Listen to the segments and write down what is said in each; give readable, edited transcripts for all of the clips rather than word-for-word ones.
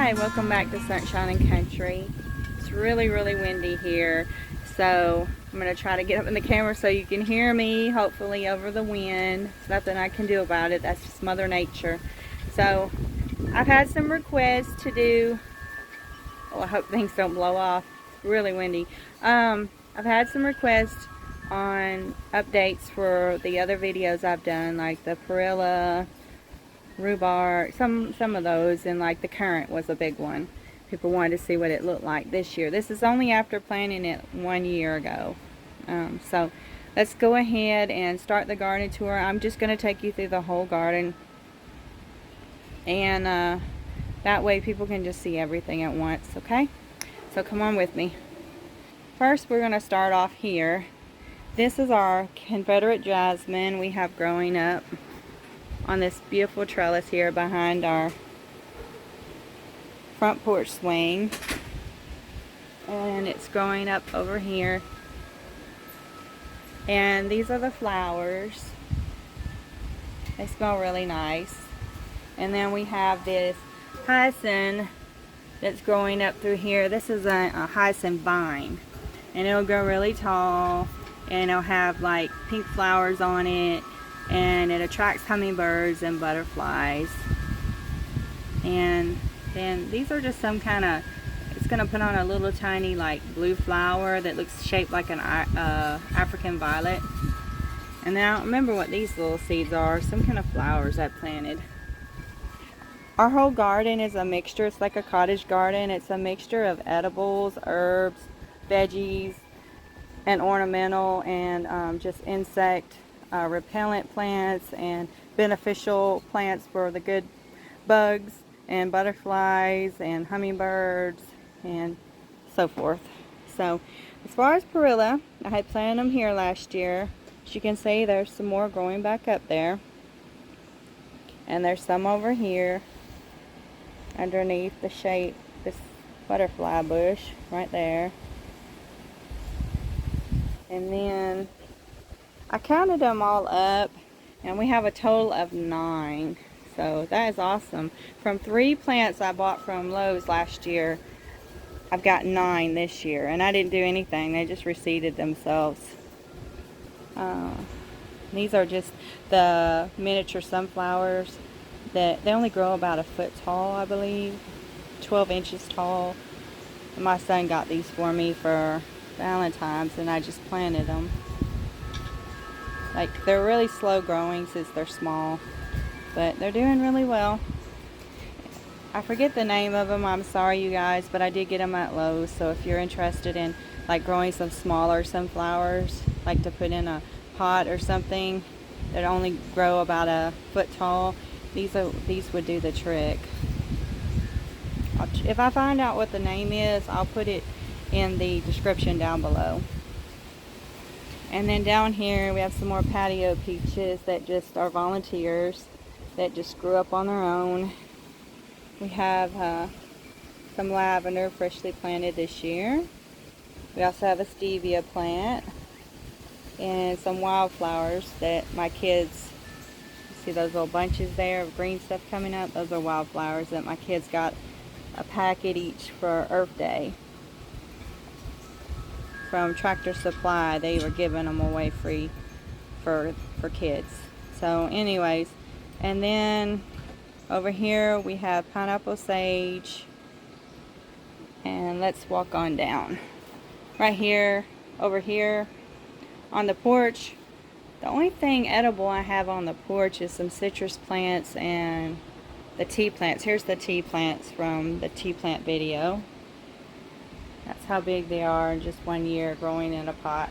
Hi, welcome back to Sunshine and Country. It's really windy here, so I'm going to try to get up in the camera so you can hear me, hopefully over the wind. There's nothing I can do about it. That's just Mother Nature. So I've had some requests to do, well, I hope things don't blow off. It's really windy. I've had some requests on updates for the other videos I've done, like the perilla, rhubarb, some of those, and like the currant was a big one. People wanted to see what it looked like this year. This is only after planting it 1 year ago. So let's go ahead and start the garden tour. I'm just going to take you through the whole garden, and that way people can just see everything at once. Okay, so come on with me. First, we're going to start off here. This is our Confederate jasmine we have growing up on this beautiful trellis here behind our front porch swing, and it's growing up over here. And these are the flowers. They smell really nice. And then we have this hyacinth that's growing up through here. This is a hyacinth vine, and it'll grow really tall, and it'll have like pink flowers on it, and it attracts hummingbirds and butterflies. And then these are just some kind of, it's going to put on a little tiny like blue flower that looks shaped like an African violet. And then I don't remember what these little seeds are, some kind of flowers I planted. Our whole garden is a mixture. It's like a cottage garden. It's a mixture of edibles, herbs, veggies, and ornamental, and just insect repellent plants and beneficial plants for the good bugs and butterflies and hummingbirds and so forth. So as far as perilla, I had planted them here last year. As you can see, there's some more growing back up there, and there's some over here underneath the shade, this butterfly bush right there. And then I counted them all up, and we have a total of 9. So that is awesome. From 3 plants I bought from Lowe's last year, I've got 9 this year, and I didn't do anything. They just reseeded themselves. These are just the miniature sunflowers that they only grow about 1 foot tall, I believe, 12 inches tall. And my son got these for me for Valentine's, and I just planted them. Like, they're really slow growing since they're small, but they're doing really well. I forget the name of them, I'm sorry you guys, but I did get them at Lowe's. So if you're interested in like growing some smaller sunflowers, like to put in a pot or something that only grow about 1 foot tall, these would do the trick. If I find out what the name is, I'll put it in the description down below. And then down here we have some more patio peaches that just are volunteers that just grew up on their own. We have some lavender freshly planted this year. We also have a stevia plant and some wildflowers that my kids, see those little bunches there of green stuff coming up? Those are wildflowers that my kids got a packet each for Earth Day from Tractor Supply. They were giving them away free for kids. So anyways, and then over here we have pineapple sage, and let's walk on down. Right here, over here on the porch, the only thing edible I have on the porch is some citrus plants and the tea plants. Here's the tea plants from the tea plant video. That's how big they are in just 1 year growing in a pot.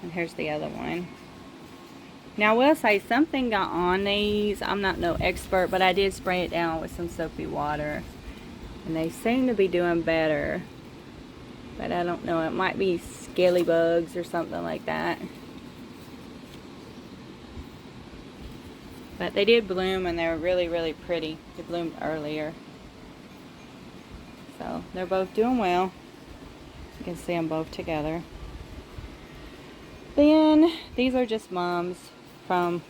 And here's the other one. Now I will say something got on these. I'm not no expert, but I did spray it down with some soapy water, and they seem to be doing better. But I don't know, it might be scaly bugs or something like that. But they did bloom, and they were really pretty. They bloomed earlier. So they're both doing well. You can see them both together. Then these are just mums from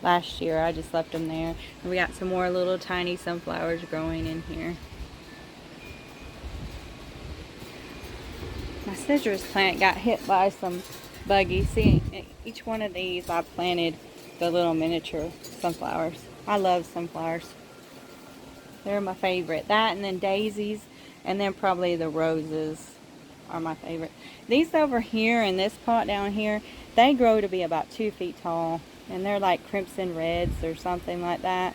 last year. I just left them there. And we got some more little tiny sunflowers growing in here. My citrus plant got hit by some buggies. See, each one of these I planted the little miniature sunflowers. I love sunflowers. They're my favorite. That and then daisies, and then probably the roses are my favorite. These over here in this pot down here, they grow to be about 2 feet tall, and they're like crimson reds or something like that.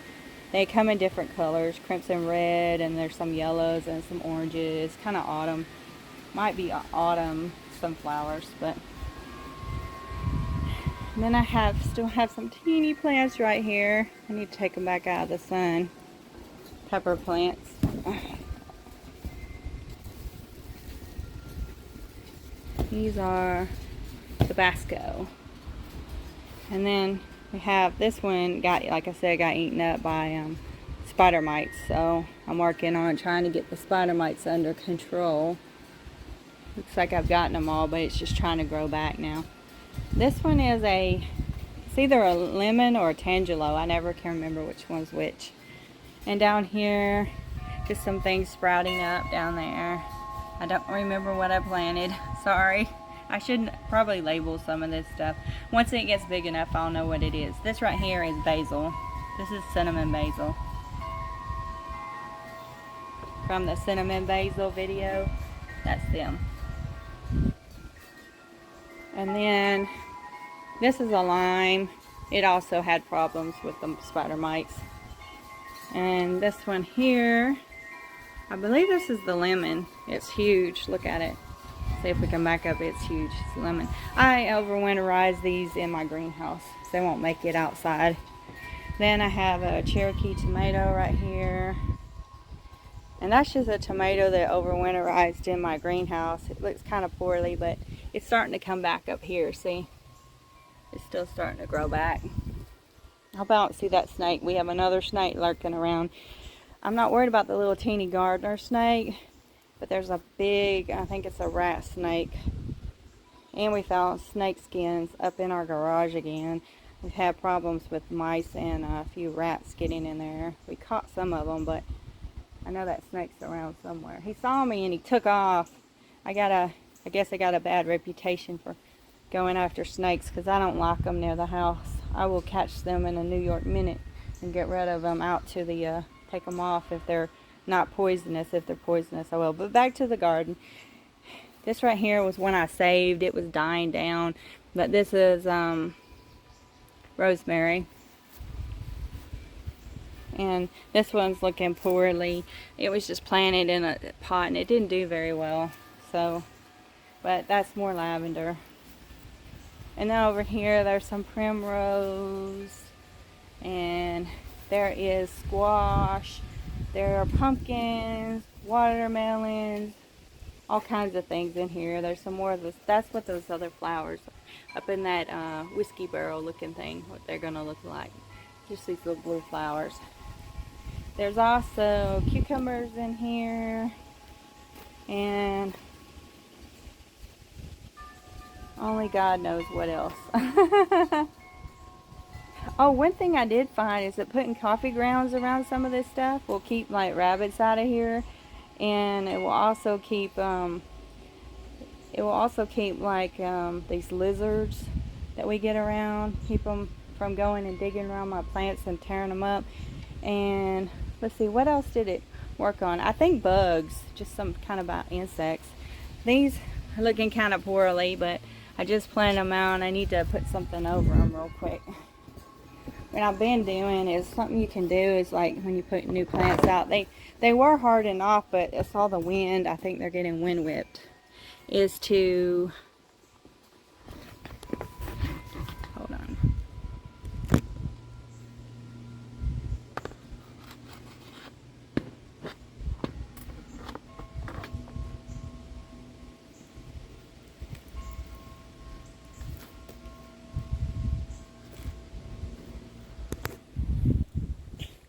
They come in different colors, crimson red, and there's some yellows and some oranges. Kind of autumn. Might be autumn sunflowers, but and then I still have some teeny plants right here. I need to take them back out of the sun. Pepper plants. These are Tabasco. And then we have this one like I said, got eaten up by spider mites. So I'm working on trying to get the spider mites under control. Looks like I've gotten them all, but it's just trying to grow back now. This one is it's either a lemon or a tangelo. I never can remember which one's which. And down here, just some things sprouting up down there. I don't remember what I planted. Sorry. I should probably label some of this stuff. Once it gets big enough, I'll know what it is. This right here is basil. This is cinnamon basil. From the cinnamon basil video, that's them. And then this is a lime. It also had problems with the spider mites. And this one here, I believe this is the lemon. It's huge. Look at it. See if we can back up. It's huge. It's lemon. I overwinterize these in my greenhouse, so they won't make it outside. Then I have a Cherokee tomato right here. And that's just a tomato that overwinterized in my greenhouse. It looks kind of poorly, but it's starting to come back up here. See? It's still starting to grow back. I hope I don't see that snake. We have another snake lurking around. I'm not worried about the little teeny gardener snake, but there's a big, I think it's a rat snake. And we found snake skins up in our garage again. We've had problems with mice and a few rats getting in there. We caught some of them, but I know that snake's around somewhere. He saw me and he took off. I guess I got a bad reputation for going after snakes because I don't like them near the house. I will catch them in a New York minute and get rid of them out to the, take them off if they're not poisonous. If they're poisonous, I will. But back to the garden. This right here was one I saved. It was dying down. But this is rosemary. And this one's looking poorly. It was just planted in a pot and it didn't do very well. So, but that's more lavender. And then over here there's some primrose. And there is squash. There are pumpkins, watermelons, all kinds of things in here. There's some more of this. That's what those other flowers up in that whiskey barrel looking thing, what they're going to look like. Just these little blue flowers. There's also cucumbers in here, and only God knows what else. Oh, one thing I did find is that putting coffee grounds around some of this stuff will keep like rabbits out of here, and it will also keep like these lizards that we get around, keep them from going and digging around my plants and tearing them up. And let's see, what else did it work on? I think bugs, just some kind of about insects. These are looking kind of poorly, but I just planted them out and I need to put something over them real quick. What I've been doing is something you can do is like when you put new plants out, they were hardened off, but it's all the wind. I think they're getting wind whipped. Is to hold on.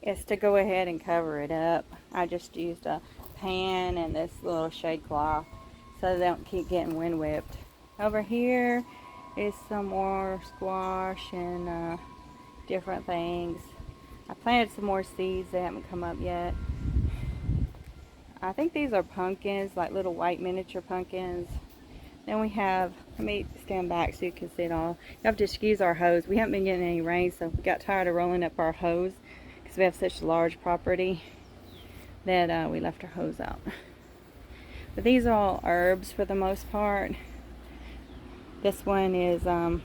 Is to go ahead and cover it up. I just used a pan and this little shade cloth so they don't keep getting wind whipped. Over here is some more squash and different things. I planted some more seeds. They haven't come up yet. I think these are pumpkins, like little white miniature pumpkins. Then we have, let me stand back so you can see it all. You have to excuse our hose. We haven't been getting any rain, so we got tired of rolling up our hose because we have such a large property that we left our hose out. But these are all herbs for the most part. This one is kind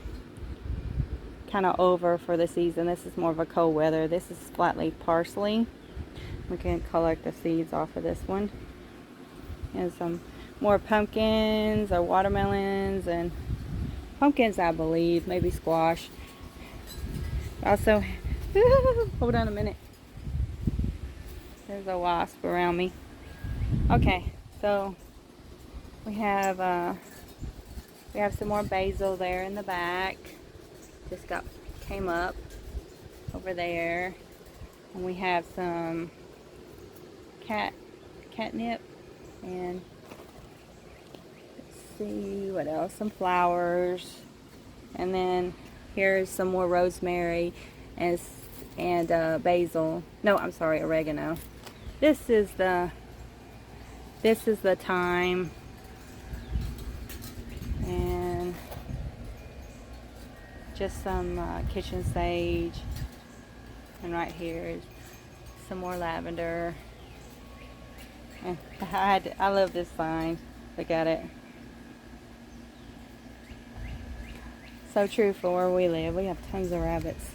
of over for the season. This is more of a cold weather. This is flat-leaf parsley. We can collect the seeds off of this one. And some more pumpkins or watermelons and pumpkins, I believe, maybe squash. Also, hold on a minute. There's a wasp around me. Okay, so we have some more basil there in the back. Just came up over there, and we have some catnip, and let's see what else. Some flowers, and then here's some more rosemary and basil. No, I'm sorry, oregano. This is the thyme, and just some kitchen sage, and right here is some more lavender. And I love this sign. Look at it. So true for where we live. We have tons of rabbits.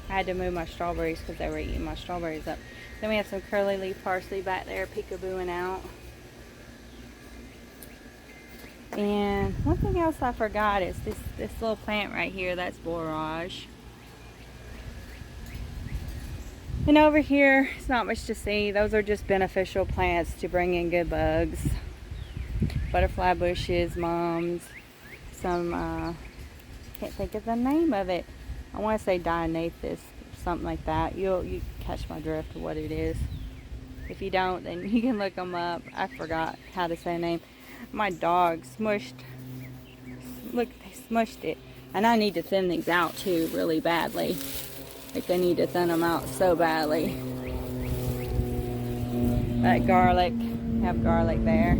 I had to move my strawberries because they were eating my strawberries up. Then we have some curly leaf parsley back there, peekabooing out. And one thing else I forgot is this little plant right here. That's borage. And over here, it's not much to see. Those are just beneficial plants to bring in good bugs. Butterfly bushes, mums, some, can't think of the name of it. I want to say Dianathus, something like that. You catch my drift of what it is. If you don't, then you can look them up. I forgot how to say the name. My dog smushed it. And I need to thin these out too, really badly. Like, I need to thin them out so badly. That garlic, have garlic there.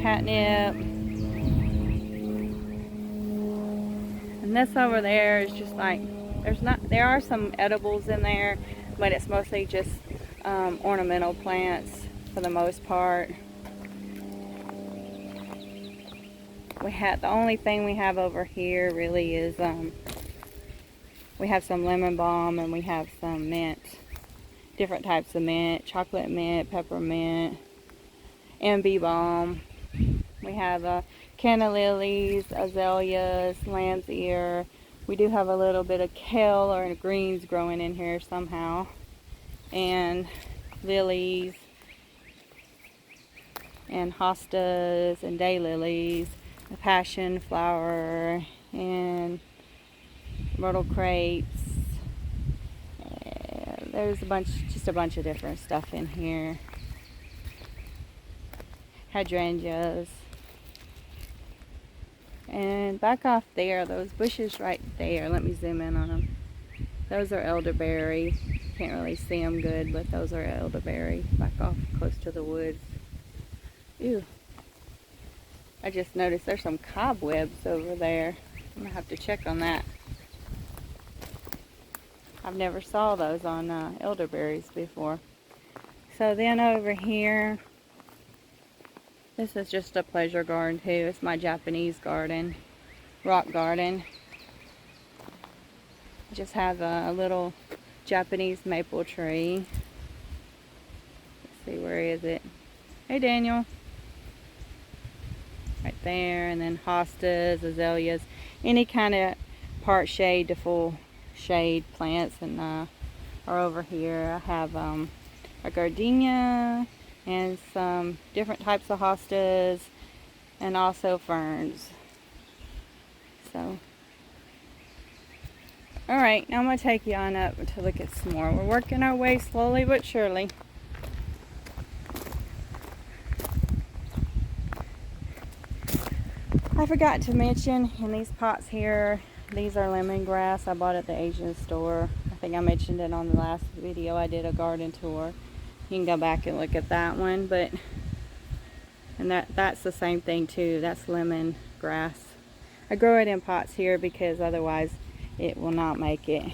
Catnip. And this over there is just like, there are some edibles in there, but it's mostly just ornamental plants for the most part. The only thing we have over here really is we have some lemon balm, and we have some mint, different types of mint, chocolate mint, peppermint, and bee balm. We have canna lilies, azaleas, lamb's ear. We do have a little bit of kale or greens growing in here somehow, and lilies, and hostas, and daylilies, a passion flower, and myrtle crepes. There's just a bunch of different stuff in here. Hydrangeas. And back off there, those bushes right there, let me zoom in on them. Those are elderberry. Can't really see them good, but those are elderberry. Back off close to the woods. Ew. I just noticed there's some cobwebs over there. I'm gonna have to check on that. I've never saw those on elderberries before. So then over here, this is just a pleasure garden too. It's my Japanese garden, rock garden. It just has a little Japanese maple tree. Let's see, where is it? Hey Daniel. Right there, and then hostas, azaleas, any kind of part shade to full shade plants, and are over here. I have a gardenia and some different types of hostas, and also ferns. So, alright, now I'm going to take you on up to look at some more. We're working our way slowly but surely. I forgot to mention, in these pots here, These are lemongrass I bought at the Asian store. I think I mentioned it on the last video. I did a garden tour. You can go back and look at that one, but and that's the same thing too. That's lemongrass. I grow it in pots here because otherwise it will not make it.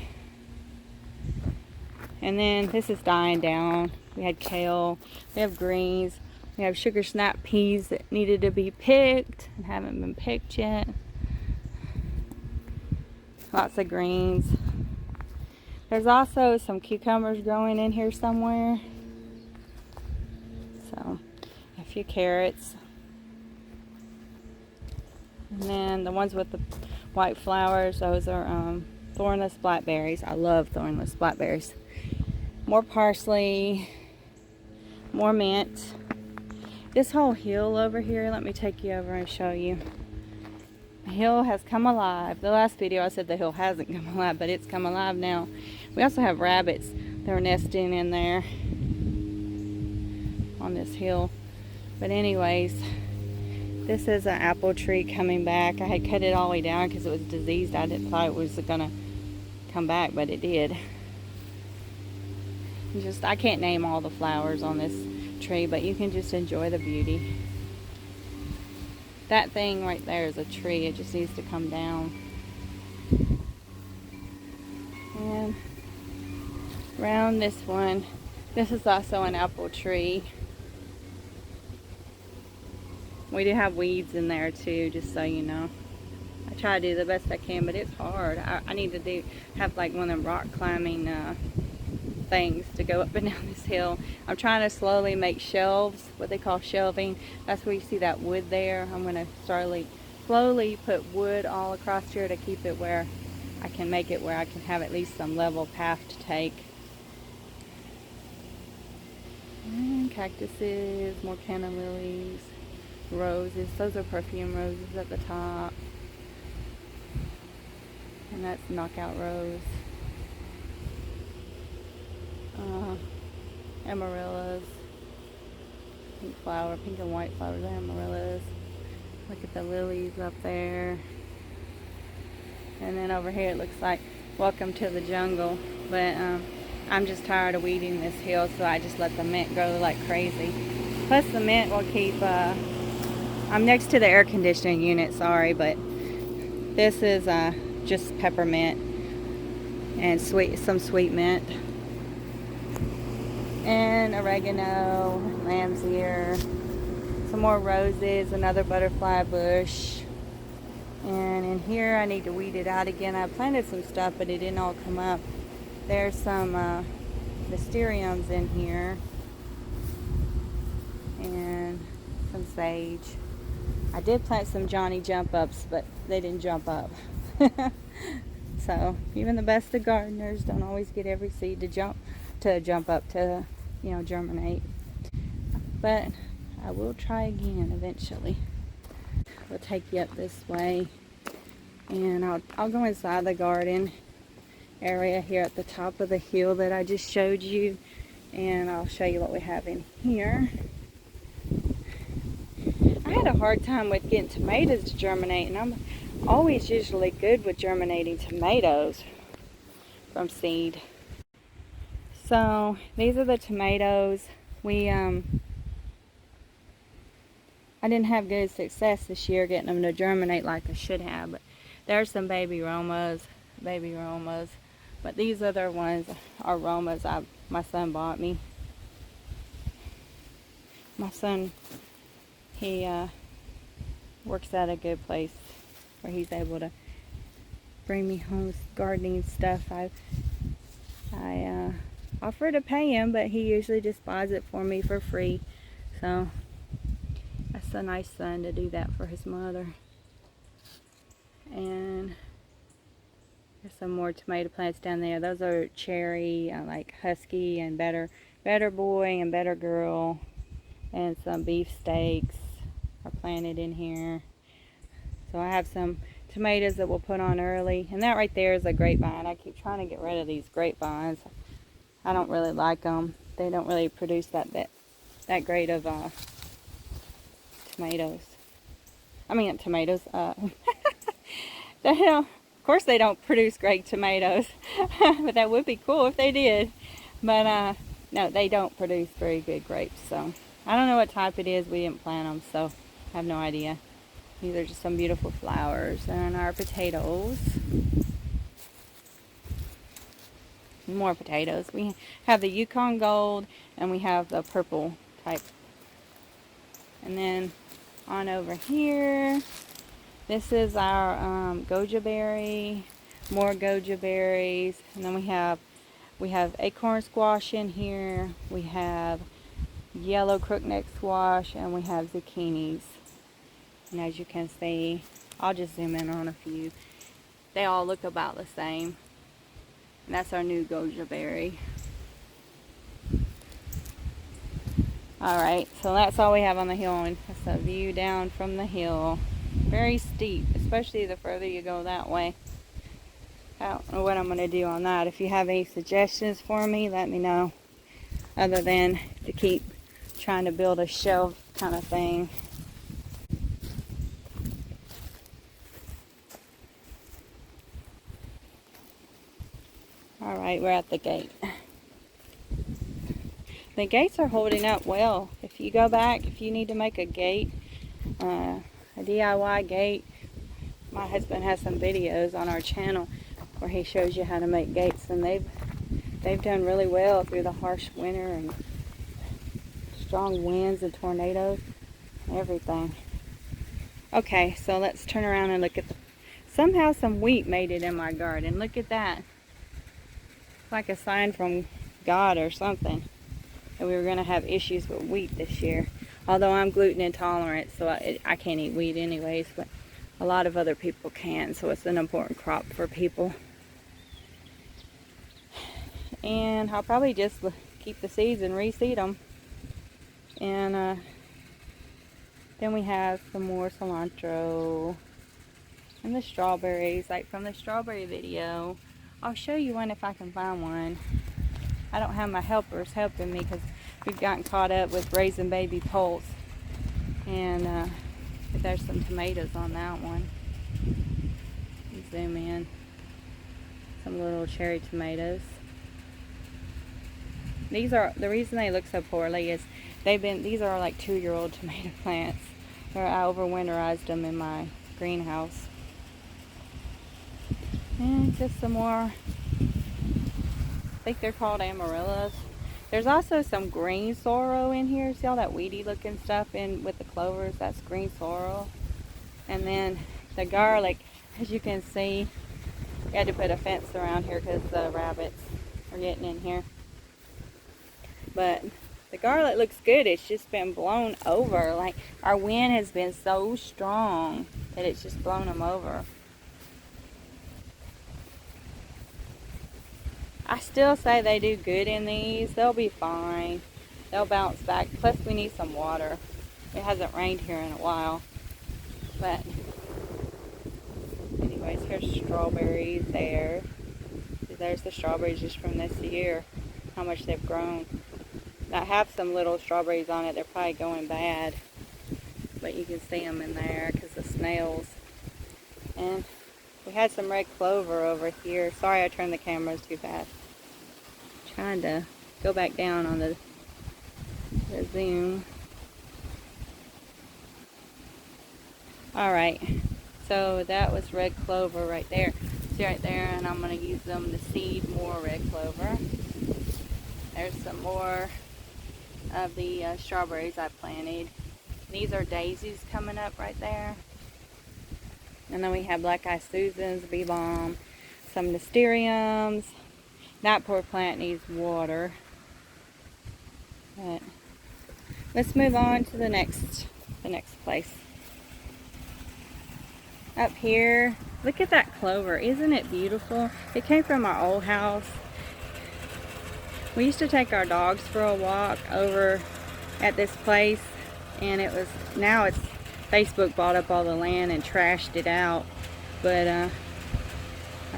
And then this is dying down. We had kale, we have greens, we have sugar snap peas that needed to be picked and haven't been picked yet. Lots of greens. There's also some cucumbers growing in here somewhere. So, a few carrots. And then the ones with the white flowers, those are thornless blackberries. I love thornless blackberries. More parsley, more mint. This whole hill over here, let me take you over and show you. The hill has come alive. The last video I said the hill hasn't come alive, but it's come alive now. We also have rabbits that are nesting in there on this hill. But anyways, this is an apple tree coming back. I had cut it all the way down because it was diseased. I didn't thought it was gonna come back, but it did. I can't name all the flowers on this tree, but you can just enjoy the beauty. That thing right there is a tree. It just needs to come down. And around this one, this is also an apple tree. We do have weeds in there too, just so you know. I try to do the best I can, but it's hard. I need to have like one of them rock climbing things to go up and down this hill. I'm trying to slowly make shelves, what they call shelving. That's where you see that wood there. I'm going to slowly put wood all across here to keep it where I can make it where I can have at least some level path to take. And cactuses, more canna lilies, roses. Those are perfume roses at the top. And that's knockout rose. Amaryllis, pink and white flowers, amaryllis. Look at the lilies up there. And then over here it looks like welcome to the jungle. But I'm just tired of weeding this hill, so I just let the mint grow like crazy. Plus the mint will keep, I'm next to the air conditioning unit, sorry, but this is just peppermint and some sweet mint. And oregano, lamb's ear, some more roses, another butterfly bush. And in here I need to weed it out again. I planted some stuff, but it didn't all come up. There's some mysteriums in here. And some sage. I did plant some Johnny jump ups, but they didn't jump up. So even the best of gardeners don't always get every seed to jump up to, you know, germinate. But I will try again eventually. We'll take you up this way, and I'll go inside the garden area here at the top of the hill that I just showed you, and I'll show you what we have in here. I had a hard time with getting tomatoes to germinate, and I'm always usually good with germinating tomatoes from seed. So these are the tomatoes. I didn't have good success this year getting them to germinate like I should have, but there's some baby Romas. But these other ones are Romas my son bought me. My son, he works at a good place where he's able to bring me home gardening stuff. I offer to pay him, but he usually just buys it for me for free. So that's a nice son to do that for his mother. And there's some more tomato plants down there. Those are cherry, like husky and better boy and better girl. And some beef steaks are planted in here. So I have some tomatoes that we'll put on early. And that right there is a grapevine. I keep trying to get rid of these grapevines. I don't really like them. They don't really produce that great of tomatoes. I mean, tomatoes. Of course they don't produce great tomatoes, but that would be cool if they did. But no, they don't produce very good grapes. So I don't know what type it is. We didn't plant them, so I have no idea. These are just some beautiful flowers. And our potatoes. More potatoes. We have the Yukon Gold and we have the purple type. And then on over here, this is our goji, more goji berries, and then we have acorn squash in here. We have yellow crookneck squash, and we have zucchinis. And as you can see, I'll just zoom in on a few. They all look about the same. And that's our new goji berry. Alright, so that's all we have on the hill, and that's a view down from the hill. Very steep, especially the further you go that way. I don't know what I'm going to do on that. If you have any suggestions for me, let me know. Other than to keep trying to build a shelf kind of thing. Alright, we're at the gate. The gates are holding up well. If you go back, if you need to make a gate, a DIY gate, my husband has some videos on our channel where he shows you how to make gates, and they've done really well through the harsh winter and strong winds and tornadoes and everything. Okay, so let's turn around and look at somehow some wheat made it in my garden. Look at that. It's like a sign from God or something. We were going to have issues with wheat this year. Although I'm gluten intolerant, so I can't eat wheat anyways, but a lot of other people can, so it's an important crop for people. And I'll probably just keep the seeds and reseed them. And then we have some more cilantro and the strawberries, like from the strawberry video. I'll show you one if I can find one. I don't have my helpers helping me because we've gotten caught up with raising baby poults. And there's some tomatoes on that one. Zoom in. Some little cherry tomatoes. These are, the reason they look so poorly is these are like 2-year-old tomato plants. Where I overwinterized them in my greenhouse. And just some more, I think they're called amaryllis. There's also some green sorrel in here. See all that weedy looking stuff in with the clovers? That's green sorrel. And then the garlic, as you can see, we had to put a fence around here because the rabbits are getting in here. But the garlic looks good. It's just been blown over. Like, our wind has been so strong that it's just blown them over. I still say they do good in these. They'll be fine. They'll bounce back. Plus, we need some water. It hasn't rained here in a while. But, anyways, here's strawberries there. There's the strawberries just from this year. How much they've grown. I have some little strawberries on it. They're probably going bad. But you can see them in there because of snails. And we had some red clover over here. Sorry I turned the cameras too fast. Trying to go back down on the zoom. Alright, so that was red clover right there. See right there, and I'm going to use them to seed more red clover. There's some more of the strawberries I planted. These are daisies coming up right there. And then we have black eyed Susans, bee balm, some nasturtiums. That poor plant needs water. But let's move on to the next place. Up here, look at that clover. Isn't it beautiful? It came from our old house. We used to take our dogs for a walk over at this place, and now it's Facebook bought up all the land and trashed it out. But I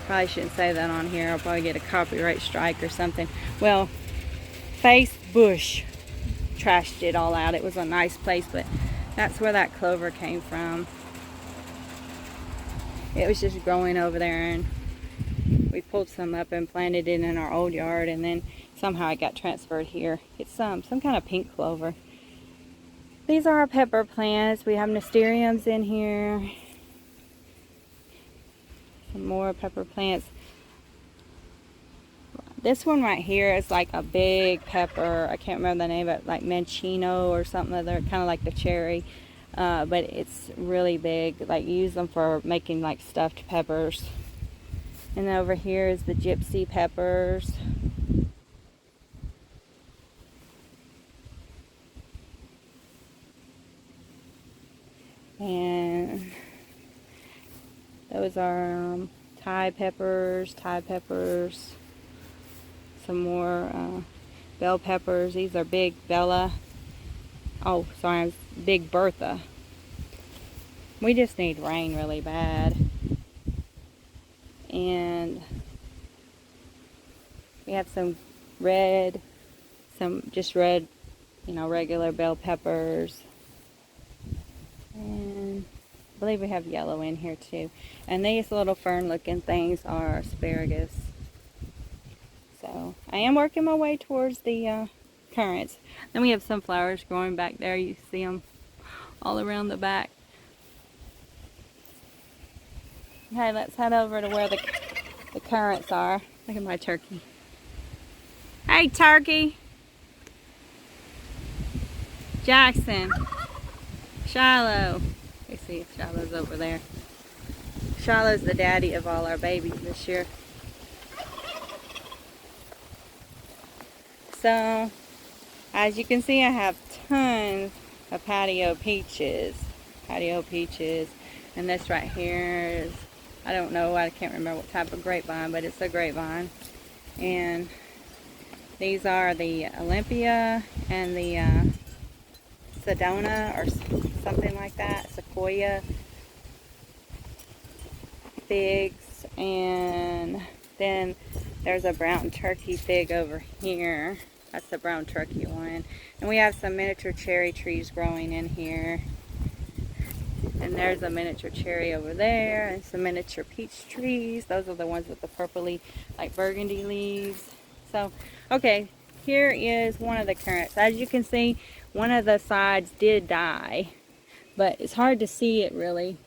probably shouldn't say that on here. I'll probably get a copyright strike or something. Well, Facebook trashed it all out. It was a nice place, but that's where that clover came from. it was just growing over there, and we pulled some up and planted it in our old yard, and then somehow it got transferred here. It's some kind of pink clover. These are our pepper plants. We have nasturtiums in here. Some more pepper plants. This one right here is like a big pepper. I can't remember the name of it, like Mancino or something other, kind of like the cherry. But it's really big. Like, you use them for making like stuffed peppers. And then over here is the gypsy peppers. And those are Thai peppers. Some more bell peppers. These are big Bella. Oh, sorry, big Bertha. We just need rain really bad. And we have some red, some just red, you know, regular bell peppers. And I believe we have yellow in here too. And these little fern looking things are asparagus. So I am working my way towards the currants. Then we have sunflowers growing back there. You see them all around the back. Okay, let's head over to where the currants are. Look at my turkey. Hey, turkey! Jackson. Shiloh. You see, Shiloh's over there. Shiloh's the daddy of all our babies this year. So, as you can see, I have tons of patio peaches. And this right here is, I don't know, I can't remember what type of grapevine, but it's a grapevine. And these are the Olympia and the Sedona or something like that, Sequoia figs. And then there's a brown turkey fig over here. That's the brown turkey one. And we have some miniature cherry trees growing in here. And there's a miniature cherry over there, and some miniature peach trees. Those are the ones with the purpley, like burgundy leaves. So, okay, here is one of the currants. As you can see, one of the sides did die, but it's hard to see it really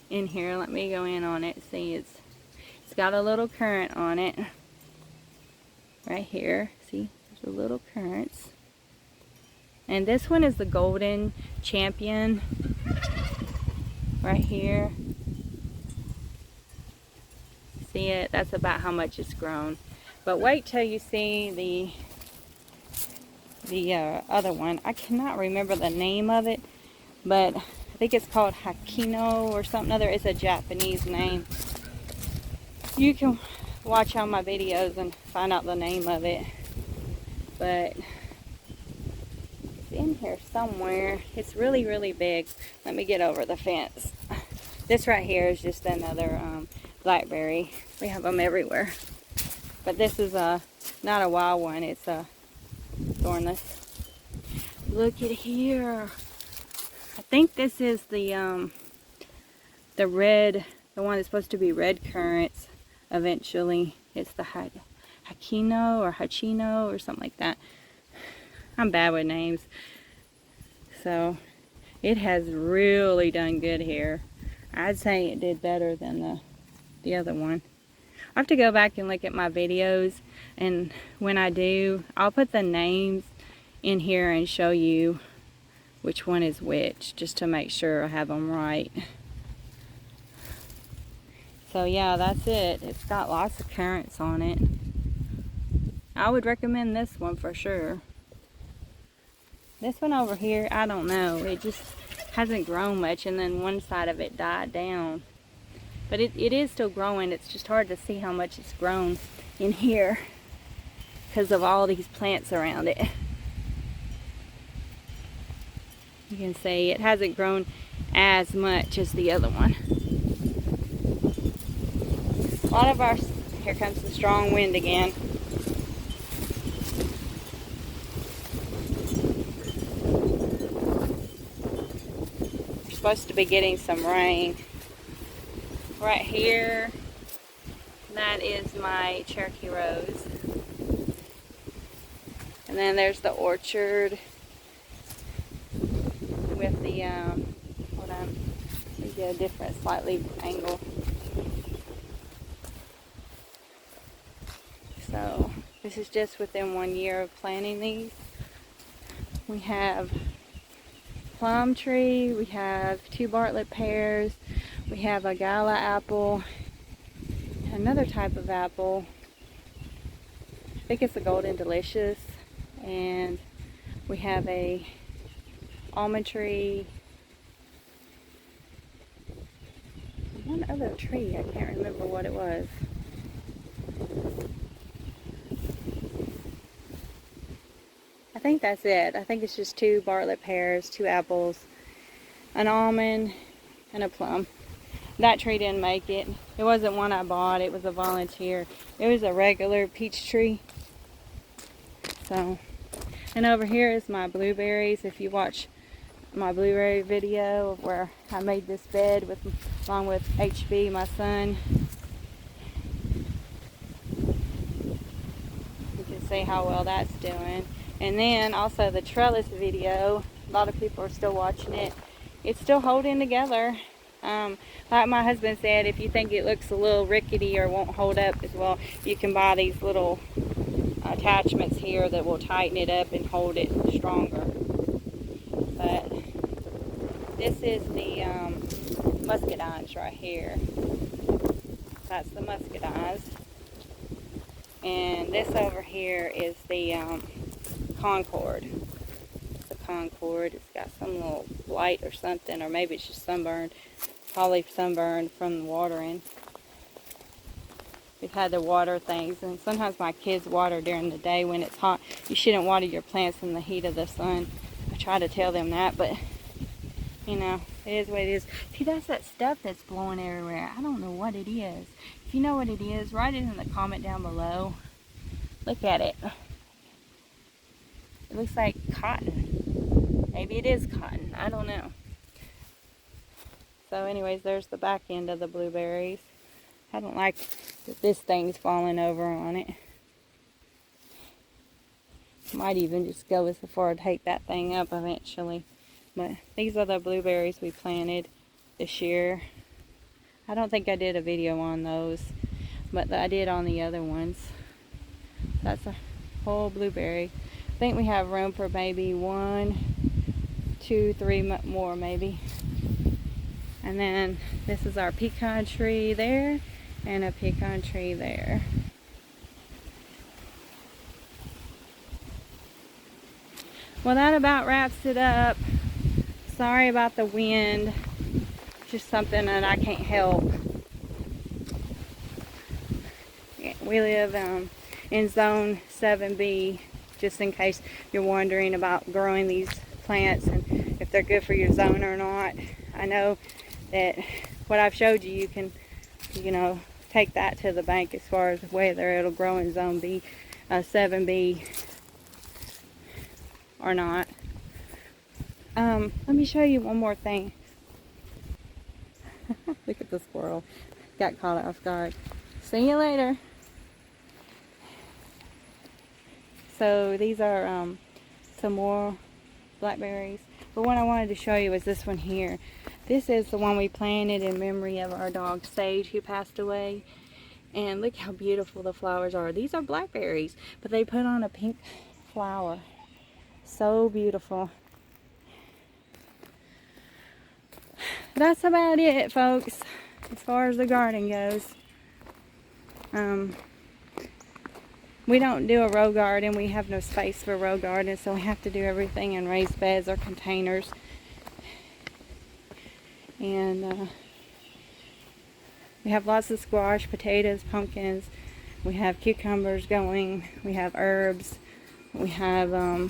in here. Let me go in on it. See, it's got a little currant on it right here. See, there's a little currants. And this one is the golden champion right here. See it? That's about how much it's grown. But wait till you see the other one. I cannot remember the name of it, but I think it's called Hakino or something other. It's a Japanese name. You can watch all my videos and find out the name of it. But it's in here somewhere. It's really, really big. Let me get over the fence. This right here is just another blackberry. We have them everywhere. But this is not a wild one. It's a thornless. Look at here. I think this is the red, the one that's supposed to be red currants eventually. It's the Hakino or Hachino or something like that. I'm bad with names. So it has really done good here. I'd say it did better than the other one. I have to go back and look at my videos, and when I do, I'll put the names in here and show you which one is which, just to make sure I have them right. So yeah, that's it. It's got lots of currants on it. I would recommend this one for sure. This one over here, I don't know. It just hasn't grown much, and then one side of it died down. But it is still growing. It's just hard to see how much it's grown in here because of all these plants around it. You can see it hasn't grown as much as the other one. A lot of our, here comes the strong wind again. We're supposed to be getting some rain. right here, that is my Cherokee Rose. And then there's the orchard with the, hold on, let me get a different slightly angle. So this is just within 1 year of planting these. We have plum tree, we have 2 Bartlett pears, we have a gala apple, another type of apple, I think it's a golden delicious, and we have a almond tree, one other tree, I can't remember what it was. I think that's it. I think it's just 2 Bartlett pears, 2 apples, an almond, and a plum. That tree didn't make it. It wasn't one I bought. It was a volunteer. It was a regular peach tree. So, and over here is my blueberries. If you watch my blueberry video of where I made this bed with, along with HB, my son, you can see how well that's doing. And then also the trellis video, a lot of people are still watching it. It's still holding together. Like my husband said, if you think it looks a little rickety or won't hold up as well, you can buy these little attachments here that will tighten it up and hold it stronger. But this is the muscadines right here. That's the muscadines. And this over here is the Concord. The Concord. It's got some little blight or something, or maybe it's just sunburned. Probably sunburned from the watering. We've had to water things, and sometimes my kids water during the day when it's hot. You shouldn't water your plants in the heat of the sun. I try to tell them that, but you know, it is what it is. See, that's that stuff that's blowing everywhere. I don't know what it is. If you know what it is, write it in the comment down below. Look at it. It looks like cotton. Maybe it is cotton. I don't know. So anyways, there's the back end of the blueberries. I don't like that this thing's falling over on it. Might even just go as far to take that thing up eventually. But these are the blueberries we planted this year. I don't think I did a video on those, but I did on the other ones. That's a whole blueberry. I think we have room for maybe 1, 2, 3 more maybe. And then this is our pecan tree there, and a pecan tree there. Well, that about wraps it up. Sorry about the wind. Just something that I can't help. We live in zone 7B, just in case you're wondering about growing these plants and if they're good for your zone or not. I know that what I've showed you, you can, you know, take that to the bank as far as whether it'll grow in zone B, 7B or not. Let me show you one more thing. Look at the squirrel. Got caught off guard. See you later. So these are some more blackberries. But what I wanted to show you is this one here. This is the one we planted in memory of our dog Sage, who passed away. And look how beautiful the flowers are. These are blackberries, but they put on a pink flower. So beautiful. That's about it, folks, as far as the garden goes. We don't do a row garden. We have no space for a row garden, so we have to do everything in raised beds or containers. And we have lots of squash, potatoes, pumpkins. We have cucumbers going. We have herbs. We have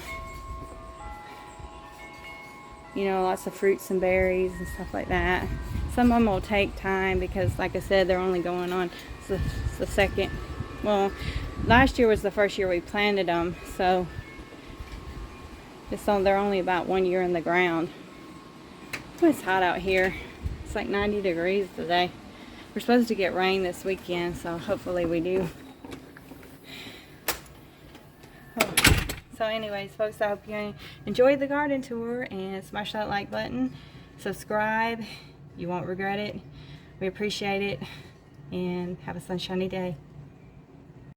you know, lots of fruits and berries and stuff like that. Some of them will take time because, like I said, they're only going on the second. Well, last year was the first year we planted them, so they're only about 1 year in the ground. Oh, it's hot out here. It's like 90 degrees today. We're supposed to get rain this weekend, so hopefully we do. So anyways, folks, I hope you enjoyed the garden tour, and smash that like button. Subscribe. You won't regret it. We appreciate it, and have a sunshiny day.